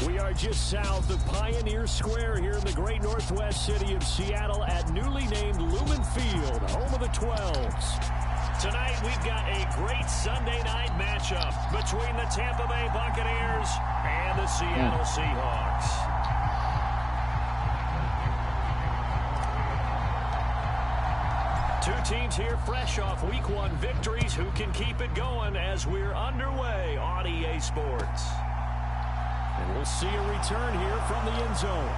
We are just south of Pioneer Square here in the great northwest city of Seattle at newly named Lumen Field, home of the 12s. Tonight, we've got a great Sunday night matchup between the Tampa Bay Buccaneers and the Seattle Seahawks. Two teams here fresh off Week 1 victories who can keep it going as we're underway on EA Sports. And we'll see a return here from the end zone.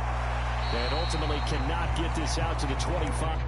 And ultimately cannot get this out to the 25.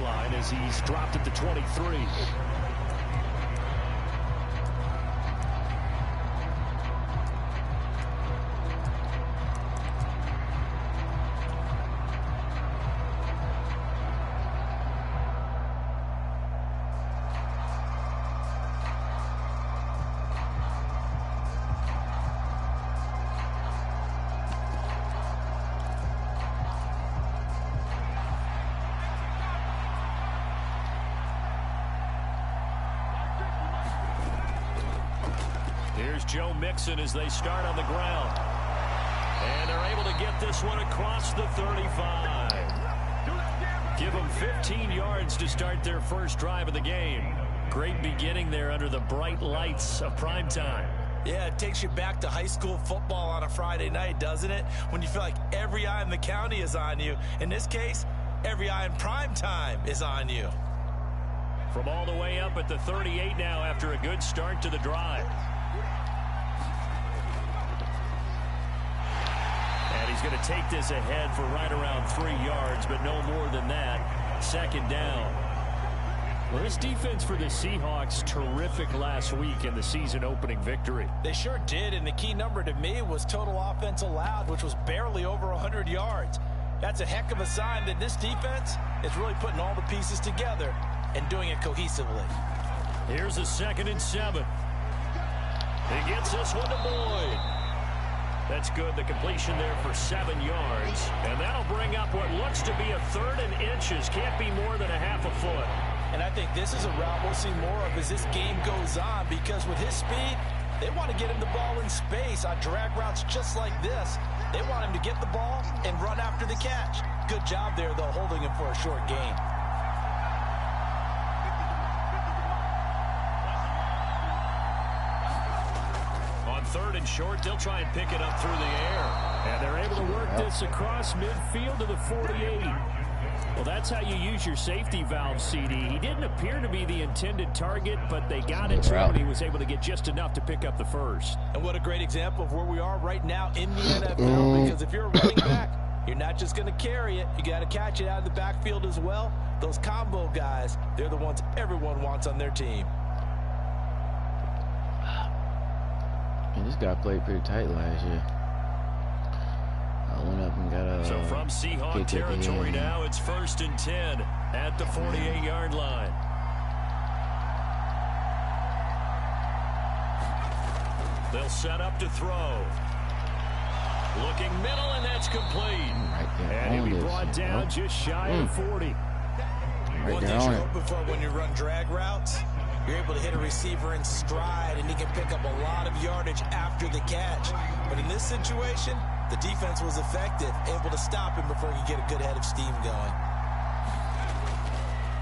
Line as he's dropped at the 23. Here's Joe Mixon as they start on the ground. And they're able to get this one across the 35. Give them 15 yards to start their first drive of the game. Great beginning there under the bright lights of primetime. Yeah, it takes you back to high school football on a Friday night, doesn't it? When you feel like every eye in the county is on you. In this case, every eye in primetime is on you. From all the way up at the 38 now after a good start to the drive. And he's going to take this ahead for right around 3 yards, but no more than that. Second down. Well, this defense for the Seahawks, terrific last week in the season-opening victory. They sure did, and the key number to me was total offense allowed, which was barely over 100 yards. That's a heck of a sign that this defense is really putting all the pieces together and doing it cohesively. Here's a 2nd and 7. He gets this one to Boyd. That's good. The completion there for 7 yards. And that'll bring up what looks to be a 3rd and inches. Can't be more than a half a foot. And I think this is a route we'll see more of as this game goes on, because with his speed, they want to get him the ball in space on drag routes just like this. They want him to get the ball and run after the catch. Good job there, though, holding him for a short gain. 3rd and short. They'll try and pick it up through the air. And they're able to work this across midfield to the 48. Well, that's how you use your safety valve, CD. He didn't appear to be the intended target, but they got it to him, and he was able to get just enough to pick up the first. And what a great example of where we are right now in the NFL, because if you're a running back, you're not just going to carry it. You got to catch it out of the backfield as well. Those combo guys, they're the ones everyone wants on their team. And this guy played pretty tight last year. I went up and got a. So from Seahawk territory now, it's 1st and 10 at the 48-yard line. They'll set up to throw. Looking middle, and that's complete. And he'll be brought down just shy of 40. One thing you're hoping for when you run drag routes, you're able to hit a receiver in stride, and he can pick up a lot of yardage after the catch. But in this situation, the defense was effective, able to stop him before he could get a good head of steam going.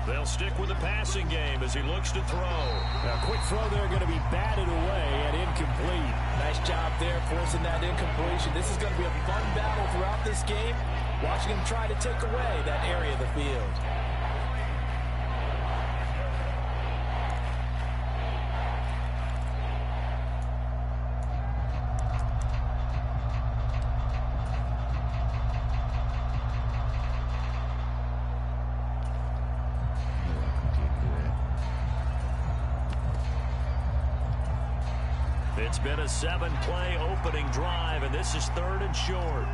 They'll stick with the passing game as he looks to throw. Now, quick throw there, going to be batted away and incomplete. Nice job there, forcing that incompletion. This is going to be a fun battle throughout this game, watching him try to take away that area of the field. It's been a 7-play opening drive, and this is 3rd and short.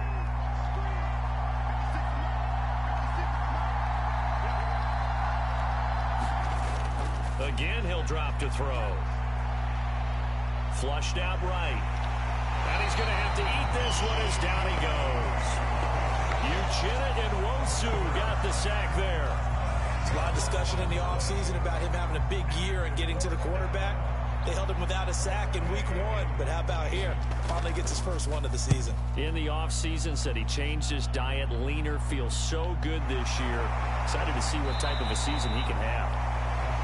Again, he'll drop to throw. Flushed out right. And he's going to have to eat this one as down he goes. Uchenna and Nwosu got the sack there. There's a lot of discussion in the offseason about him having a big year and getting to the quarterback. They held him without a sack in week 1, but how about here? Finally gets his first one of the season. In the offseason, said he changed his diet, leaner, feels so good this year. Excited to see what type of a season he can have.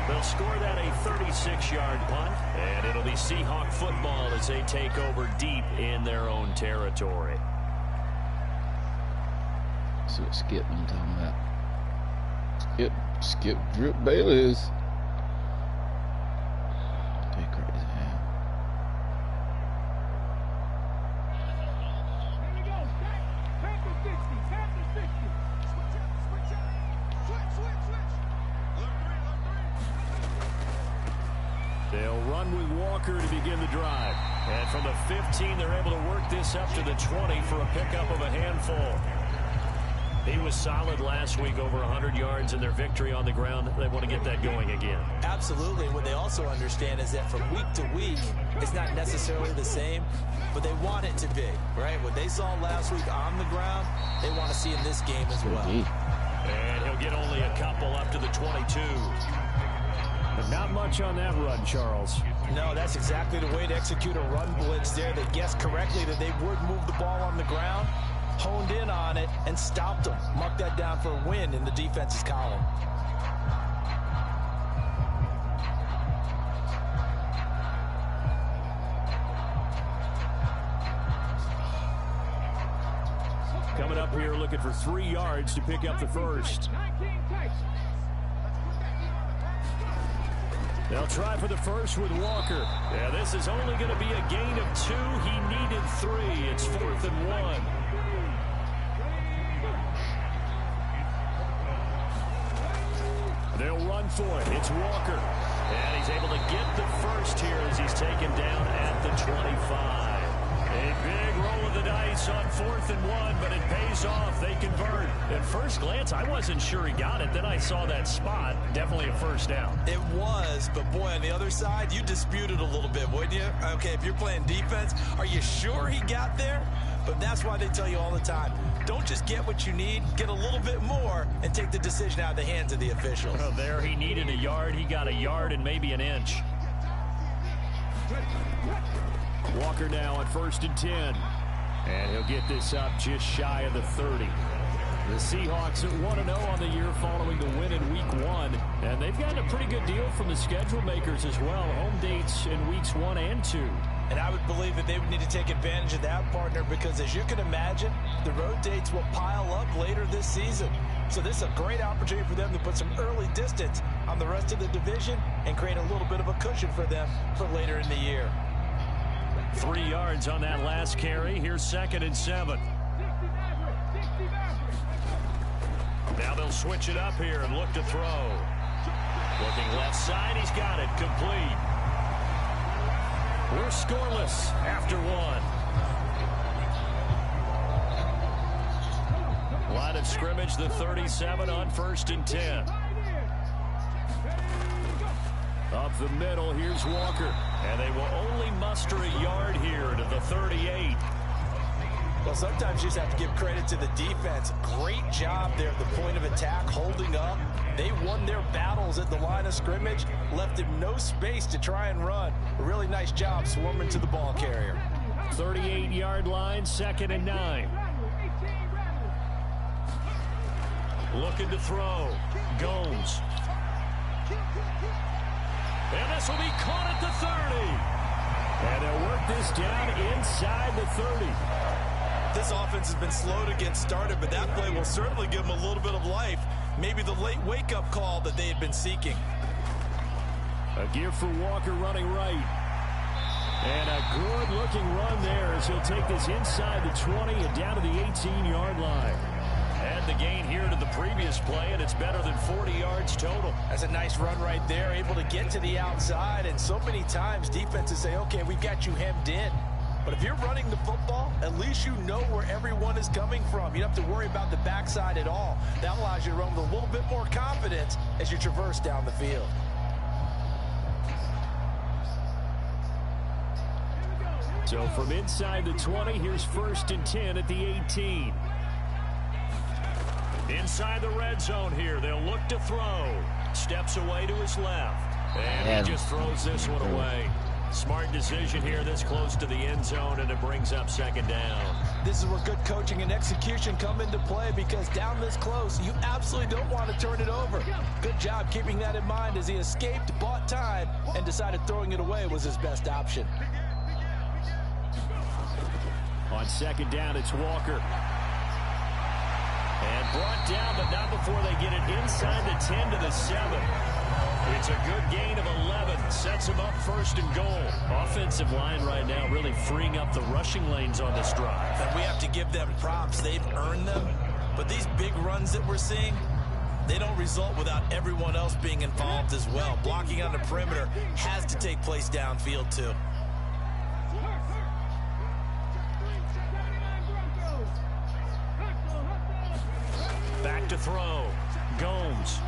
They'll score that a 36-yard punt, and it'll be Seahawk football as they take over deep in their own territory. That's what Skip I'm talking about. Skip Drip Bayless. They'll run with Walker to begin the drive. And from the 15, they're able to work this up to the 20 for a pickup of a handful. He was solid last week, over 100 yards in their victory on the ground. They want to get that going again. Absolutely. What they also understand is that from week to week, it's not necessarily the same, but they want it to be, right? What they saw last week on the ground, they want to see in this game as well. And he'll get only a couple up to the 22. But not much on that run, Charles. No, that's exactly the way to execute a run blitz there. They guessed correctly that they would move the ball on the ground, honed in on it, and stopped them. Mark that down for a win in the defense's column. Coming up here looking for 3 yards to pick up the first. They'll try for the first with Walker. Yeah, this is only going to be a gain of 2. He needed 3. It's 4th and 1. They'll run for it. It's Walker. And he's able to get the first here as he's taken down at the 25. A big roll of the dice on 4th and 1, but it pays off. They convert. At first glance, I wasn't sure he got it. Then I saw that spot. Definitely a first down. It was, but boy, on the other side, you disputed a little bit, wouldn't you? Okay, if you're playing defense, are you sure he got there? But that's why they tell you all the time, don't just get what you need, get a little bit more, and take the decision out of the hands of the officials. Well, there he needed a yard. He got a yard and maybe an inch. Walker now at 1st and 10. And he'll get this up just shy of the 30. The Seahawks at 1-0 on the year following the win in week 1. And they've gotten a pretty good deal from the schedule makers as well. Home dates in weeks 1 and 2. And I would believe that they would need to take advantage of that, partner, because as you can imagine, the road dates will pile up later this season. So this is a great opportunity for them to put some early distance on the rest of the division and create a little bit of a cushion for them for later in the year. 3 yards on that last carry. Here's 2nd and 7. Now they'll switch it up here and look to throw. Looking left side, he's got it, complete. We're scoreless after 1. Line of scrimmage, the 37 on 1st and 10. Up the middle, here's Walker. And they will only muster a yard here to the 38. Well, sometimes you just have to give credit to the defense. Great job there at the point of attack, holding up. They won their battles at the line of scrimmage, left him no space to try and run. A really nice job swarming to the ball carrier. 38-yard line, 2nd and 9. Looking to throw. Gomes. And this will be caught at the 30. And they'll work this down inside the 30. This offense has been slow to get started, but that play will certainly give them a little bit of life. Maybe the late wake-up call that they had been seeking. A gear for Walker running right. And a good-looking run there as he'll take this inside the 20 and down to the 18-yard line. And the gain here to the previous play, and it's better than 40 yards total. That's a nice run right there, able to get to the outside. And so many times defenses say, okay, we've got you hemmed in. But if you're running the football, at least you know where everyone is coming from. You don't have to worry about the backside at all. That allows you to run with a little bit more confidence as you traverse down the field. So from inside the 20, here's 1st and 10 at the 18. Inside the red zone here, they'll look to throw. Steps away to his left. And he just throws this one away. Smart decision here this close to the end zone, and it brings up 2nd down. This is where good coaching and execution come into play, because down this close, you absolutely don't want to turn it over. Good job keeping that in mind as he escaped, bought time, and decided throwing it away was his best option. On 2nd down, it's Walker. And brought down, but not before they get it inside the 10 to the 7. It's a good gain of 11. Sets him up 1st and goal. Offensive line right now really freeing up the rushing lanes on this drive. And we have to give them props. They've earned them. But these big runs that we're seeing, they don't result without everyone else being involved as well. Blocking on the perimeter has to take place downfield too. Back to throw. Gomes.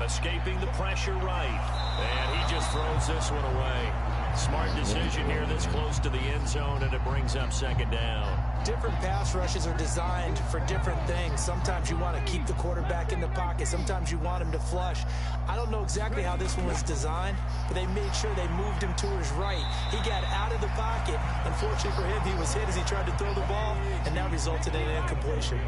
Escaping the pressure right. And he just throws this one away. Smart decision here this close to the end zone, and it brings up 2nd down. Different pass rushes are designed for different things. Sometimes you want to keep the quarterback in the pocket. Sometimes you want him to flush. I don't know exactly how this one was designed, but they made sure they moved him to his right. He got out of the pocket. Unfortunately for him, he was hit as he tried to throw the ball, and that resulted in an incompletion.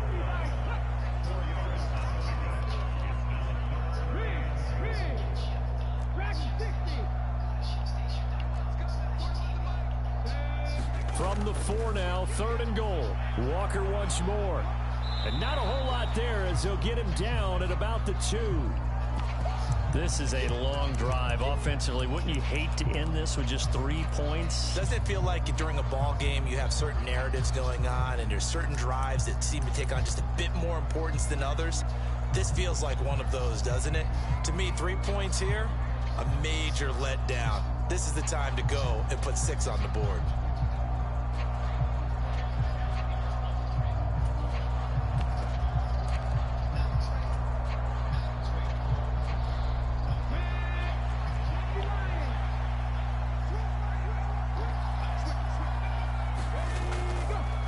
From the 4 now, 3rd and goal. Walker once more. And not a whole lot there as they'll get him down at about the 2. This is a long drive offensively. Wouldn't you hate to end this with just 3 points? Doesn't it feel like during a ball game you have certain narratives going on and there's certain drives that seem to take on just a bit more importance than others? This feels like one of those, doesn't it? To me, 3 points here, a major letdown. This is the time to go and put 6 on the board.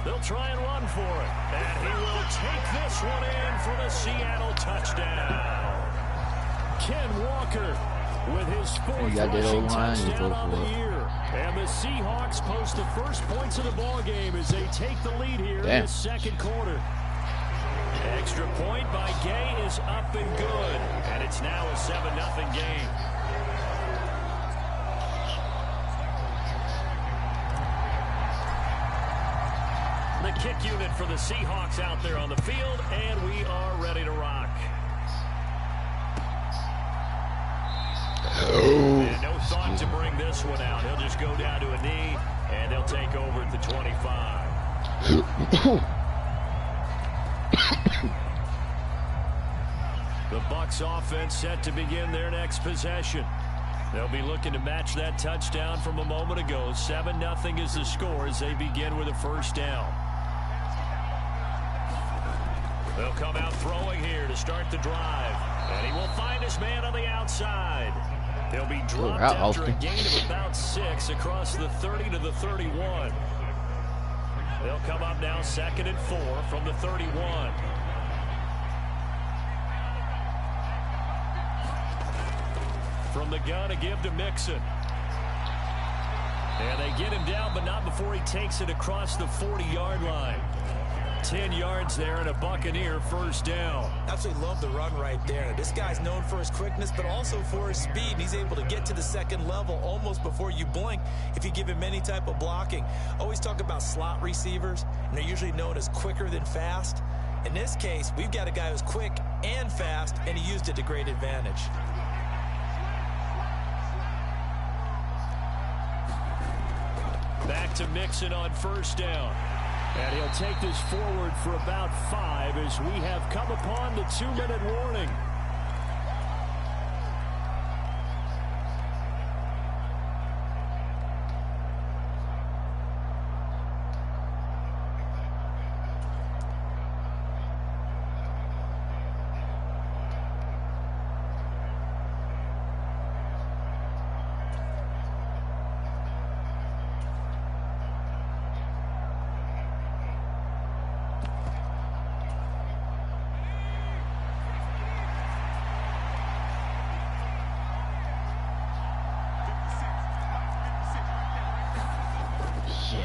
They'll try and run for it. And he will take this one in for the Seattle touchdown. Ken Walker with his 4th rushing touchdown on the year. And the Seahawks post the first points of the ball game as they take the lead here in the 2nd quarter. Extra point by Gay is up and good. And it's now a 7-0 game. kick unit for the Seahawks out there on the field, and we are ready to rock. And no thought to bring this one out. He'll just go down to a knee, and they'll take over at the 25. The Bucs offense set to begin their next possession. They'll be looking to match that touchdown from a moment ago. 7-0 is the score as they begin with a first down. They'll come out throwing here to start the drive. And he will find his man on the outside. He'll be dropped after a gain of about 6 across the 30 to the 31. They'll come up now 2nd and 4 from the 31. From the gun, a give to Mixon. And they get him down, but not before he takes it across the 40-yard line. 10 yards there and a Buccaneer first down. Absolutely love the run right there. This guy's known for his quickness, but also for his speed. And he's able to get to the second level almost before you blink if you give him any type of blocking. Always talk about slot receivers, and they're usually known as quicker than fast. In this case, we've got a guy who's quick and fast, and he used it to great advantage. Back to Mixon on first down. And he'll take this forward for about 5 as we have come upon the 2-minute warning.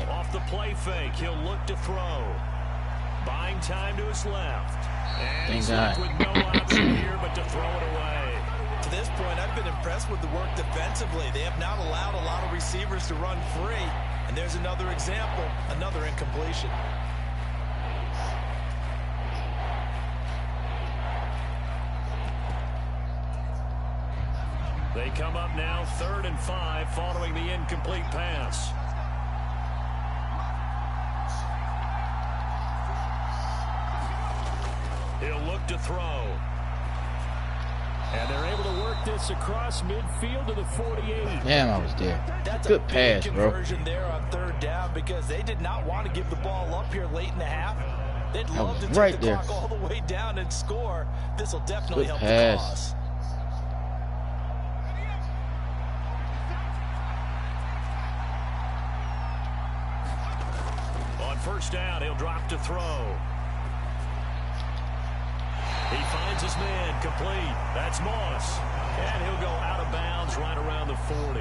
Off the play fake, he'll look to throw. Buying time to his left. And he's left with no option here but to throw it away. To this point, I've been impressed with the work defensively. They have not allowed a lot of receivers to run free. And there's another example, another incompletion. They come up now 3rd and 5 following the incomplete pass. He'll look to throw. And they're able to work this across midfield to the 48. Damn, I was there. That's good a pass, big bro. Conversion there on 3rd down because they did not want to give the ball up here late in the half. They'd love to take the clock all the way down and score. This will definitely help the cause. On first down, he'll drop to throw. He finds his man, complete. That's Moss. And he'll go out of bounds right around the 40.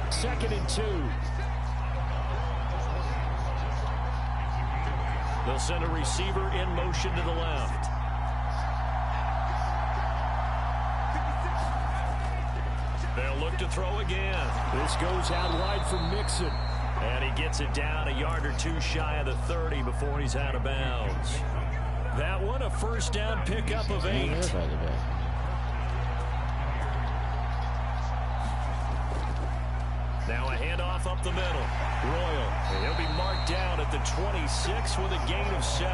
2nd and 2. They'll send a receiver in motion to the left. They'll look to throw again. This goes out wide for Mixon. And he gets it down a yard or 2 shy of the 30 before he's out of bounds. That one, a first down pickup of 8. Now a handoff up the middle. Royal, and he'll be marked down at the 26 with a gain of 7.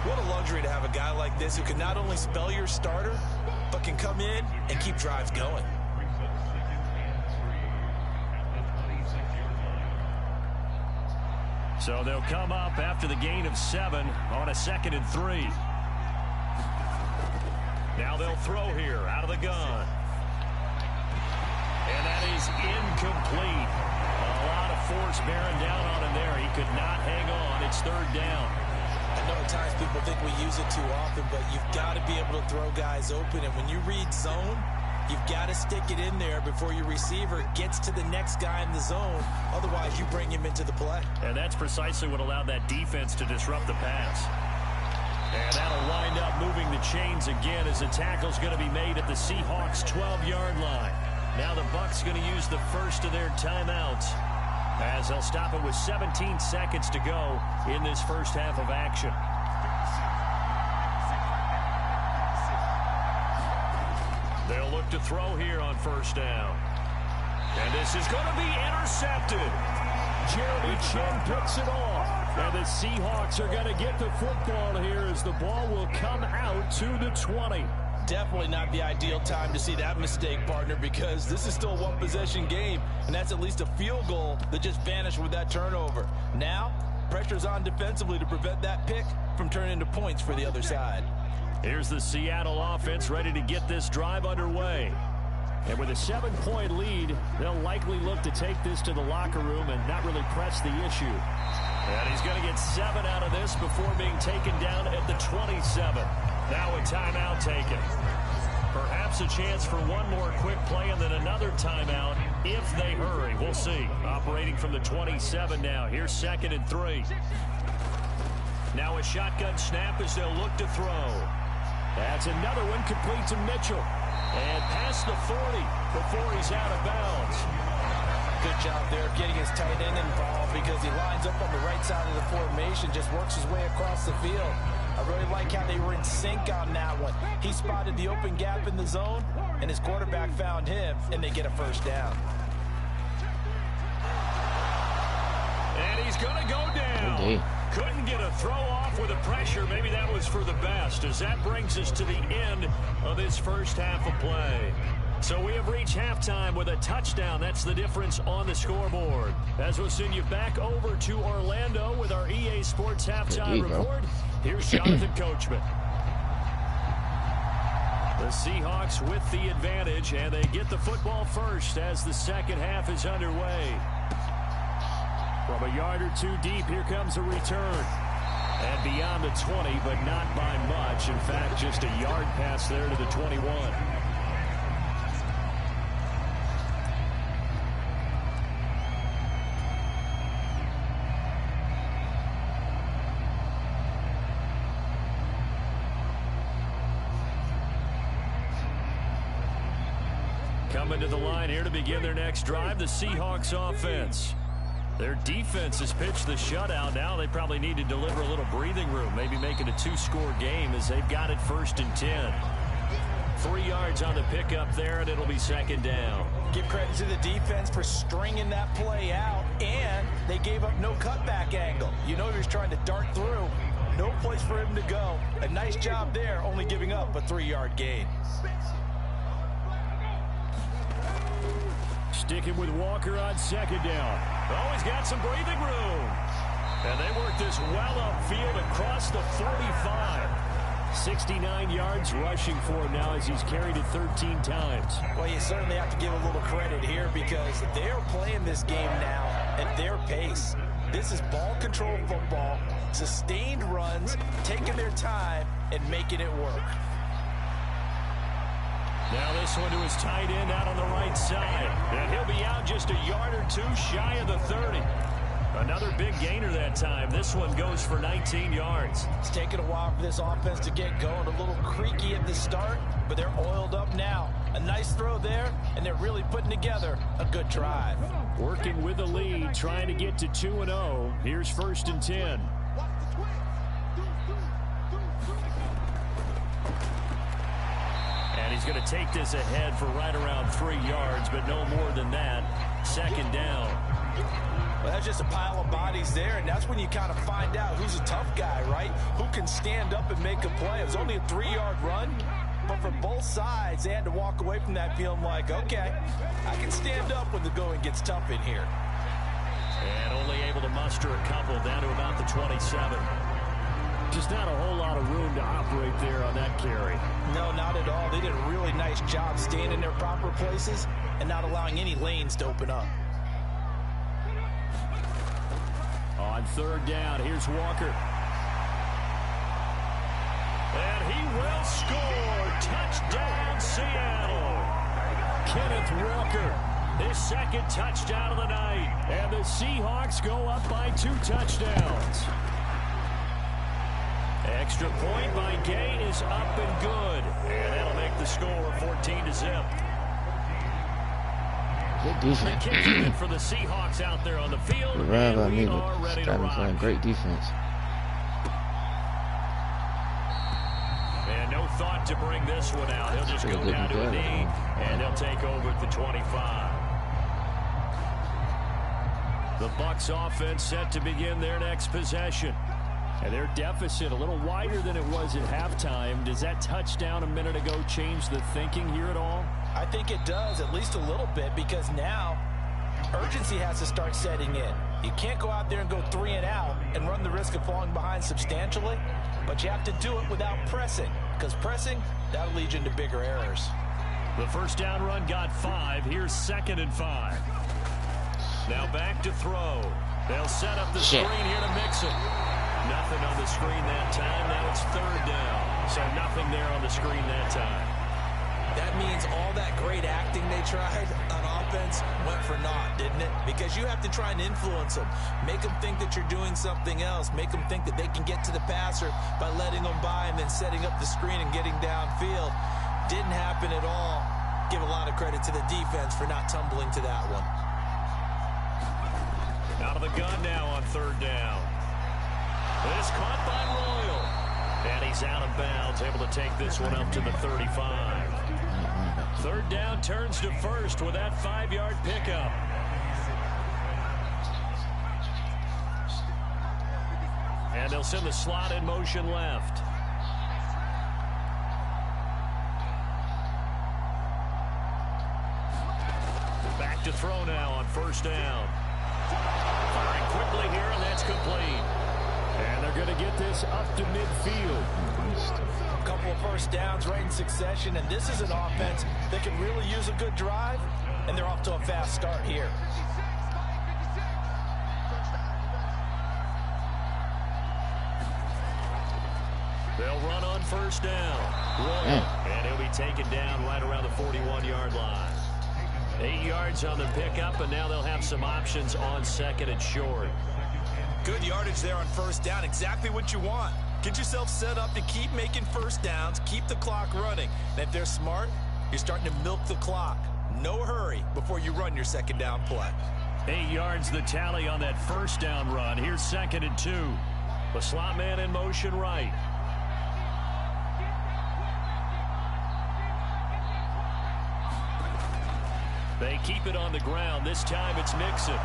What a luxury to have a guy like this who can not only spell your starter, but can come in and keep drives going. So they'll come up after the gain of 7 on a 2nd and 3. Now they'll throw here out of the gun. And that is incomplete. A lot of force bearing down on him there. He could not hang on. It's 3rd down. I know at times people think we use it too often, but you've got to be able to throw guys open. And when you read zone, you've got to stick it in there before your receiver gets to the next guy in the zone. Otherwise, you bring him into the play. And that's precisely what allowed that defense to disrupt the pass. And that'll wind up moving the chains again as the tackle's going to be made at the Seahawks' 12-yard line. Now the Bucs going to use the first of their timeouts. as they'll stop it with 17 seconds to go in this first half of action. They'll look to throw here on first down. And this is going to be intercepted. Jeremy Chin picks it off. And the Seahawks are going to get the football here as the ball will come out to the 20. Definitely not the ideal time to see that mistake, partner, because this is still a one-possession game, and that's at least a field goal that just vanished with that turnover. Now, pressure's on defensively to prevent that pick from turning into points for the other side. Here's the Seattle offense ready to get this drive underway. And with a 7-point lead, they'll likely look to take this to the locker room and not really press the issue. And he's going to get 7 out of this before being taken down at the 27. Now a timeout taken. Perhaps a chance for one more quick play and then another timeout if they hurry. We'll see. Operating from the 27 now. Here's 2nd and 3. Now a shotgun snap as they'll look to throw. That's another one complete to Mitchell. And past the 40 before he's out of bounds. Good job there getting his tight end involved because he lines up on the right side of the formation, just works his way across the field. I really like how they were in sync on that one. He spotted the open gap in the zone, and his quarterback found him, and they get a first down. And he's going to go down. Okay. Couldn't get a throw off with the pressure. Maybe that was for the best, as that brings us to the end of this first half of play. So we have reached halftime with a touchdown. That's the difference on the scoreboard. As we'll send you back over to Orlando with our EA Sports halftime report. Here's Jonathan Coachman. The Seahawks with the advantage, and they get the football first as the second half is underway. From a yard or two deep, here comes a return. And beyond the 20, but not by much. In fact, just a yard pass there to the 21. Coming to the line here to begin their next drive, the Seahawks offense. Their defense has pitched the shutout. Now they probably need to deliver a little breathing room, maybe make it a 2-score game as they've got it 1st and 10. 3 yards on the pickup there, and it'll be 2nd down. Give credit to the defense for stringing that play out, and they gave up no cutback angle. You know he was trying to dart through. No place for him to go. A nice job there, only giving up a 3-yard gain. Sticking with Walker on 2nd down. Oh, he's got some breathing room. And they work this well upfield across the 45. 69 yards rushing for him now as he's carried it 13 times. Well, you certainly have to give a little credit here because they're playing this game now at their pace. This is ball control football, sustained runs, taking their time and making it work. Now this one to his tight end out on the right side. And he'll be out just a yard or 2 shy of the 30. Another big gainer that time. This one goes for 19 yards. It's taken a while for this offense to get going. A little creaky at the start, but they're oiled up now. A nice throw there, and they're really putting together a good drive. Working with the lead, trying to get to 2-0. Here's 1st and 10. And he's going to take this ahead for right around 3 yards, but no more than that. 2nd down. Well, that's just a pile of bodies there, and that's when you kind of find out who's a tough guy, right? Who can stand up and make a play. It was only a 3-yard run, but for both sides, they had to walk away from that feeling like, okay, I can stand up when the going gets tough in here. And only able to muster a couple down to about the 27. Just not a whole lot of room to operate there on that carry. No, not at all. They did a really nice job staying in their proper places and not allowing any lanes to open up. On 3rd down, here's Walker. And he will score. Touchdown, Seattle. Kenneth Walker, his 2nd touchdown of the night. And the Seahawks go up by 2 touchdowns. Extra point by Gay is up and good. And that'll make the score 14-0. Good defense. For the Seahawks out there on the field. Right by me, We but are ready to Skyler's rock. playing great defense. And no thought to bring this one out. He'll just go down to a knee, and he'll take over at the 25. The Bucs offense set to begin their next possession. And their deficit a little wider than it was at halftime. Does that touchdown a minute ago change the thinking here at all? I think it does, at least a little bit, because now urgency has to start setting in. You can't go out there and go 3 and out and run the risk of falling behind substantially, but you have to do it without pressing, because pressing, that'll lead you into bigger errors. The first down run got 5. Here's 2nd and 5. Now back to throw. They'll set up the screen here to mix it. Nothing on the screen that time. Now it's 3rd down. So nothing there on the screen that time. That means all that great acting they tried on offense went for naught, didn't it? Because you have to try and influence them. Make them think that you're doing something else. Make them think that they can get to the passer by letting them by and then setting up the screen and getting downfield. Didn't happen at all. Give a lot of credit to the defense for not tumbling to that one. Out of the gun now on 3rd down. This caught by Royal. And he's out of bounds, able to take this one up to the 35. 3rd down turns to 1st with that 5-yard pickup. And they'll send the slot in motion left. Back to throw now on 1st down. Firing quickly here, and that's complete. And they're going to get this up to midfield. A couple of first downs right in succession, and this is an offense that can really use a good drive, and they're off to a fast start here. They'll run on 1st down. And he'll be taken down right around the 41-yard line. 8 yards on the pickup, and now they'll have some options on 2nd and short. Good yardage there on 1st down. Exactly what you want. Get yourself set up to keep making first downs, keep the clock running. And if they're smart, you're starting to milk the clock. No hurry before you run your 2nd down play. 8 yards the tally on that 1st down run. Here's 2nd and 2. The slot man in motion right. They keep it on the ground. This time it's Mixon.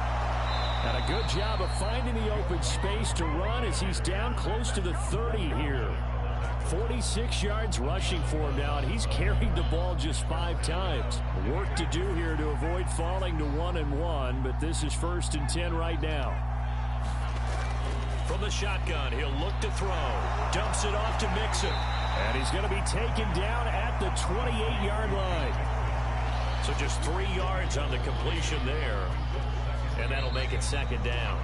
And a good job of finding the open space to run as he's down close to the 30 here. 46 yards rushing for him now, and he's carried the ball just 5 times. Work to do here to avoid falling to 1-1, but this is 1st and 10 right now. From the shotgun, he'll look to throw. Dumps it off to Mixon. And he's going to be taken down at the 28-yard line. So just 3 yards on the completion there. And that'll make it 2nd down.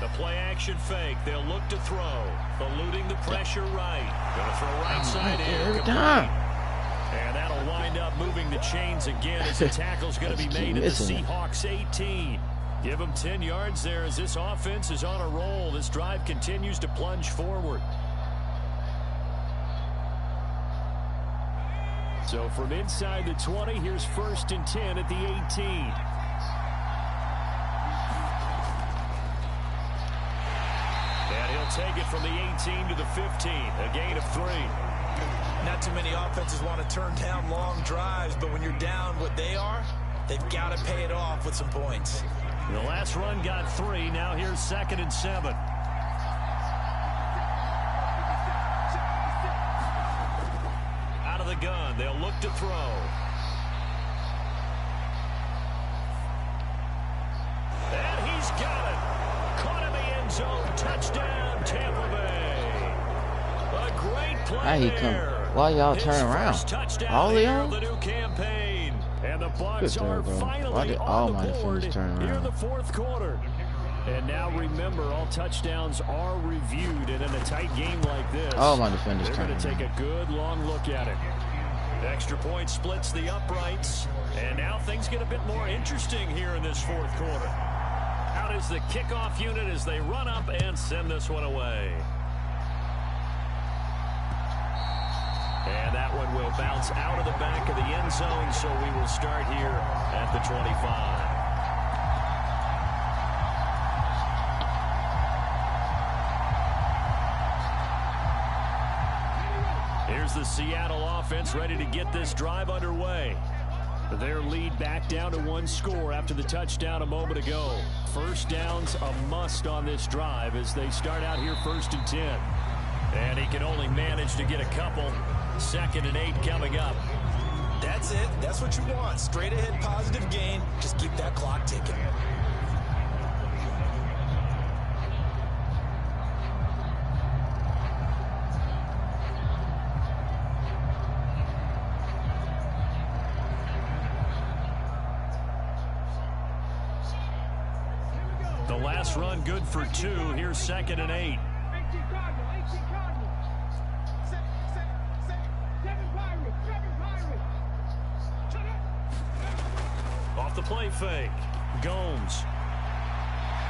The play action fake. They'll look to throw. Eluding the pressure right. Going to throw right side here. And that'll wind up moving the chains again as the tackle's going to be made at the Seahawks 18. Give them 10 yards there as this offense is on a roll. This drive continues to plunge forward. So from inside the 20, here's 1st and 10 at the 18. And he'll take it from the 18 to the 15, a gain of 3. Not too many offenses want to turn down long drives, but when you're down what they are, they've got to pay it off with some points. The last run got 3. Now here's 2nd and 7. Out of the gun, they'll look to throw. And he's got it. Caught in the end zone. Touchdown, Tampa Bay. A great play there. Why y'all turn around? All of y'all? The new campaign. And the Bucs are finally on the board here in the 4th quarter. And now remember, all touchdowns are reviewed, and in a tight game like this, all my defenders they're going to take a good long look at it. Extra point splits the uprights. And now things get a bit more interesting here in this fourth quarter. Out is the kickoff unit as they run up and send this one away. And that one will bounce out of the back of the end zone, so we will start here at the 25. Here's the Seattle offense ready to get this drive underway. Their lead back down to one score after the touchdown a moment ago. First down's a must on this drive as they start out here 1st and 10. And he can only manage to get a couple. 2nd and 8 coming up. That's it. That's what you want. Straight ahead positive gain. Just keep that clock ticking. The last run good for 2. Here's 2nd and 8. Off the play fake. Gomes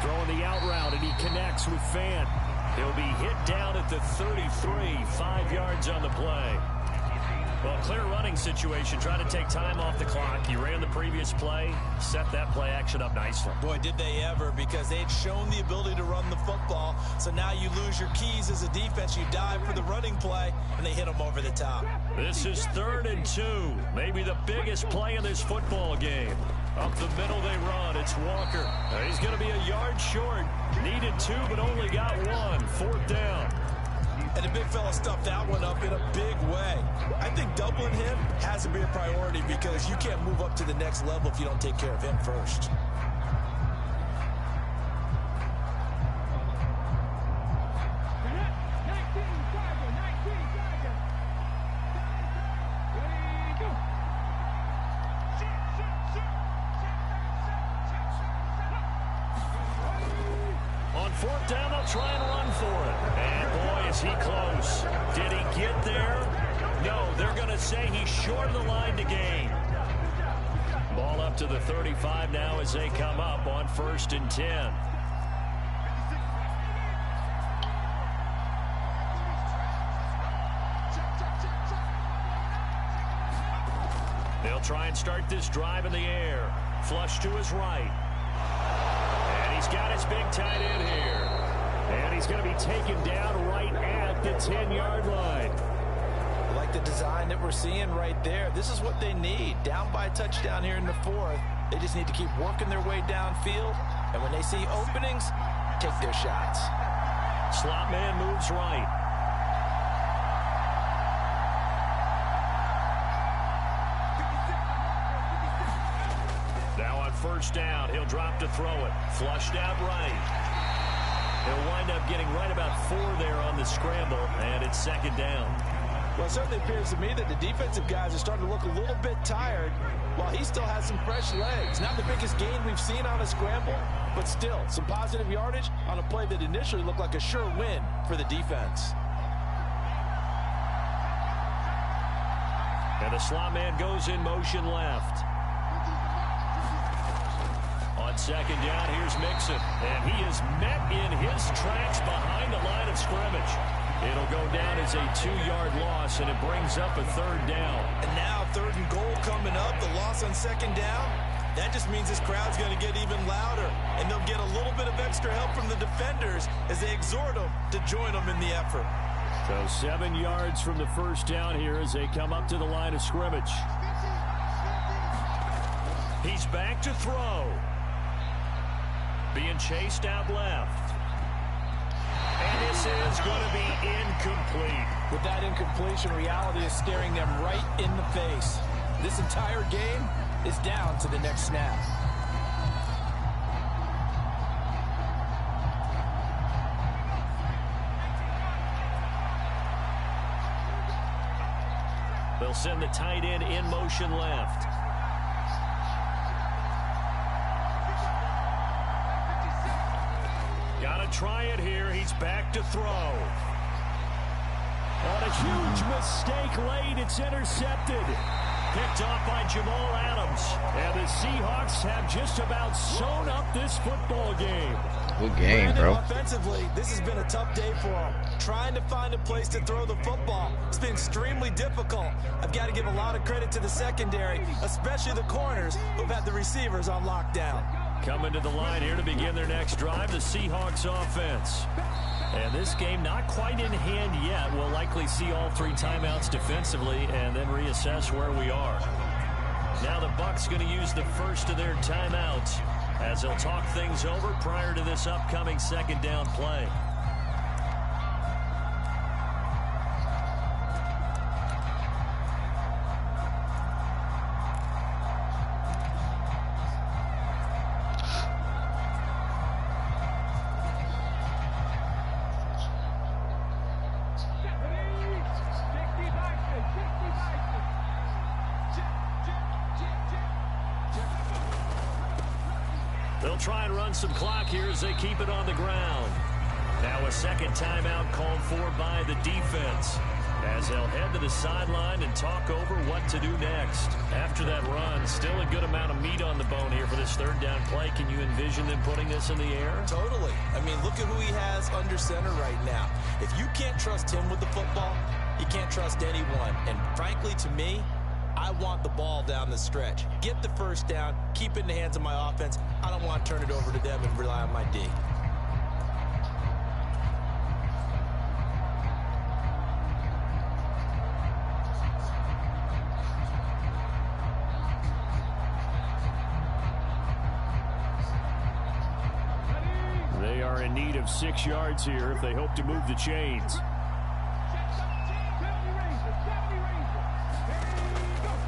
throwing the out route, and he connects with Fant. He'll be hit down at the 33, 5 yards on the play. Well, clear running situation, trying to take time off the clock. You ran the previous play, set that play action up nicely. Boy, did they ever, because they'd shown the ability to run the football. So now you lose your keys as a defense. You dive for the running play, and they hit them over the top. This is 3rd and 2. Maybe the biggest play in this football game. Up the middle they run. It's Walker. He's going to be a yard short. Needed 2, but only got 1. 4th down. And the big fella stuffed that one up in a big way. I think doubling him has to be a priority because you can't move up to the next level if you don't take care of him first. On 4th down, they'll try and run for it. And boy, is he close. Did he get there? No, they're going to say he's short of the line to gain. Ball up to the 35 now as they come up on 1st and 10. They'll try and start this drive in the air. Flush to his right. And he's got his big tight end here. And he's going to be taken down right at the 10-yard line. I like the design that we're seeing right there. This is what they need. Down by a touchdown here in the 4th. They just need to keep working their way downfield. And when they see openings, take their shots. Slot man moves right. Now on 1st down, he'll drop to throw it. Flushed out right. He'll wind up getting right about 4 there on the scramble, and it's 2nd down. Well, it certainly appears to me that the defensive guys are starting to look a little bit tired while he still has some fresh legs. Not the biggest gain we've seen on a scramble, but still some positive yardage on a play that initially looked like a sure win for the defense. And the slot man goes in motion left. On 2nd down, here's Mixon. And he is met in his tracks behind the line of scrimmage. It'll go down as a 2-yard loss, and it brings up a 3rd down. And now 3rd and goal coming up. The loss on 2nd down. That just means this crowd's going to get even louder. And they'll get a little bit of extra help from the defenders as they exhort them to join them in the effort. So 7 yards from the 1st down here as they come up to the line of scrimmage. He's back to throw. Being chased out left. And this is going to be incomplete. With that incompletion, reality is staring them right in the face. This entire game is down to the next snap. They'll send the tight end in motion left. Got to try it here. He's back to throw. On a huge mistake late, it's intercepted. Picked off by Jamal Adams. And the Seahawks have just about sewn up this football game. Good game, bro. Offensively, this has been a tough day for them. Trying to find a place to throw the football. It's been extremely difficult. I've got to give a lot of credit to the secondary, especially the corners who've had the receivers on lockdown. Coming to the line here to begin their next drive, the Seahawks offense. And this game not quite in hand yet. We'll likely see all 3 timeouts defensively and then reassess where we are. Now the Bucs going to use the first of their timeouts as they'll talk things over prior to this upcoming second down play. They'll try and run some clock here as they keep it on the ground. Now a second timeout called for by the defense as they'll head to the sideline and talk over what to do next. After that run, still a good amount of meat on the bone here for this third down play. Can you envision them putting this in the air? Totally. I mean, look at who he has under center right now. If you can't trust him with the football, you can't trust anyone. And frankly, to me, I want the ball down the stretch. Get the first down, keep it in the hands of my offense. I don't want to turn it over to them and rely on my D. They are in need of 6 yards here if they hope to move the chains.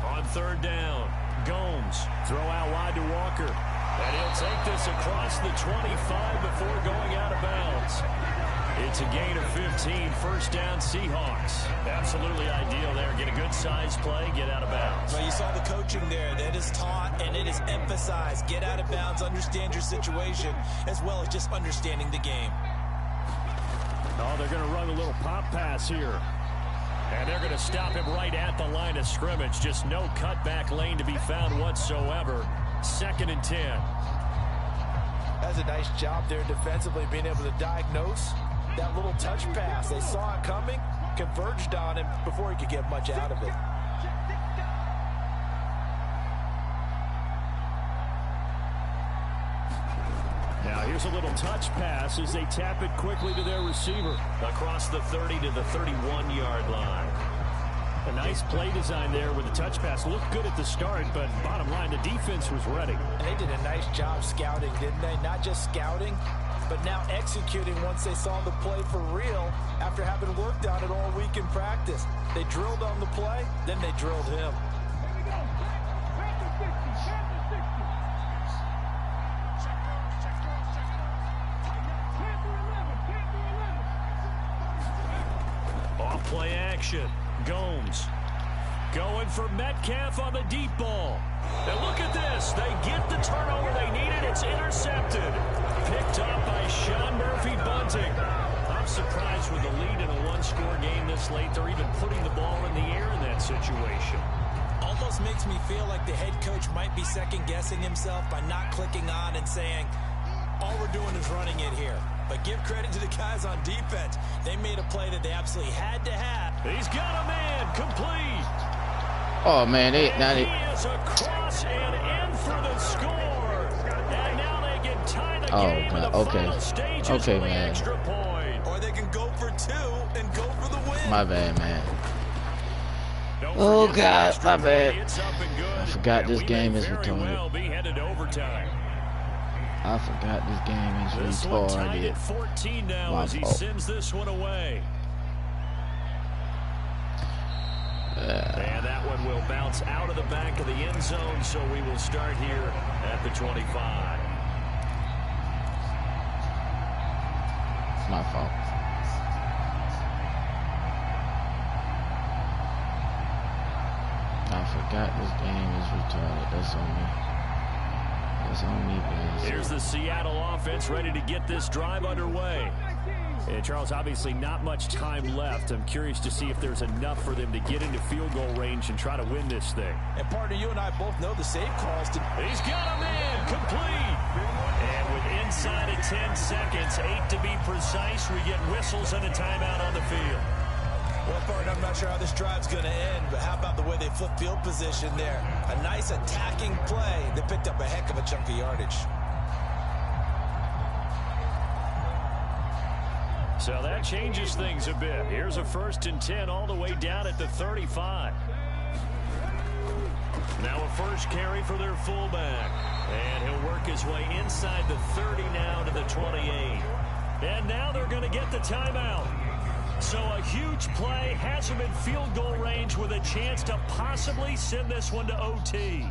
On third down, Gomes throw out wide to Walker. And he'll take this across the 25 before going out of bounds. It's a gain of 15, first down Seahawks. Absolutely ideal there. Get a good size play, get out of bounds. Well, you saw the coaching there. That is taught and it is emphasized. Get out of bounds, understand your situation, as well as just understanding the game. Oh, they're going to run a little pop pass here. And they're going to stop him right at the line of scrimmage. Just no cutback lane to be found whatsoever. 2nd and 10. That's a nice job there defensively, being able to diagnose that little touch pass. They saw it coming, converged on him before he could get much out of it. Now here's a little touch pass as they tap it quickly to their receiver across the 30 to the 31-yard line. A nice play design there with the touch pass. Looked good at the start, but bottom line, the defense was ready. And they did a nice job scouting, didn't they? Not just scouting, but now executing once they saw the play for real after having worked on it all week in practice. They drilled on the play, then they drilled him. Off-play action. Gomes going for Metcalf on the deep ball. And look at this. They get the turnover they needed. It's intercepted. Picked up by Sean Murphy-Bunting. I'm surprised with the lead in a one-score game this late. They're even putting the ball in the air in that situation. Almost makes me feel like the head coach might be second-guessing himself by not clicking on and saying, all we're doing is running it here. But give credit to the guys on defense. They made a play that they absolutely had to have. He's got a man complete. Oh man, he is across and in for the score. And now they can tie the game in the final stages with the extra point. Or they can go for 2 and go for the win. My bad, man. Oh God, my bad. I forgot this game is retarded. I forgot this game is retarded. 14 now as he sends this one away. And that one will bounce out of the back of the end zone, so we will start here at the 25. It's my fault. I forgot this game is retarded. That's on me. That's on me, guys. Here's the Seattle offense ready to get this drive underway. And Charles, obviously not much time left. I'm curious to see if there's enough for them to get into field goal range and try to win this thing. And partner, you and I both know the save calls. He's got him in, complete. And with inside of 10 seconds, 8 to be precise, we get whistles and a timeout on the field. Well, partner, I'm not sure how this drive's going to end, but how about the way they flip field position there? A nice attacking play. They picked up a heck of a chunk of yardage. So that changes things a bit. Here's a 1st and 10 all the way down at the 35. Now a first carry for their fullback. And he'll work his way inside the 30 now to the 28. And now they're going to get the timeout. So a huge play has him in field goal range with a chance to possibly send this one to OT.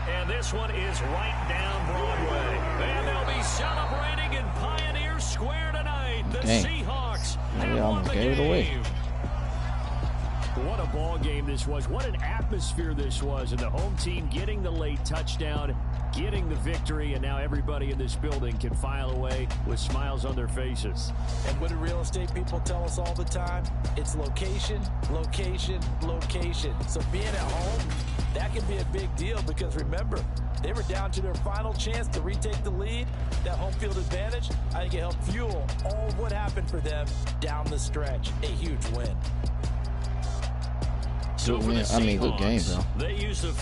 And this one is right down Broadway. And they'll be celebrating in Pioneer Square tonight. The Seahawks have won the game. What a ball game this was. What an atmosphere this was. And the home team getting the late touchdown, getting the victory, and now everybody in this building can file away with smiles on their faces. And what do real estate people tell us all the time? It's location, location, location. So being at home, that can be a big deal because remember, they were down to their final chance to retake the lead. That home field advantage, I think it helped fuel all of what happened for them down the stretch. A huge win. Good win. I mean, good game, bro. They use the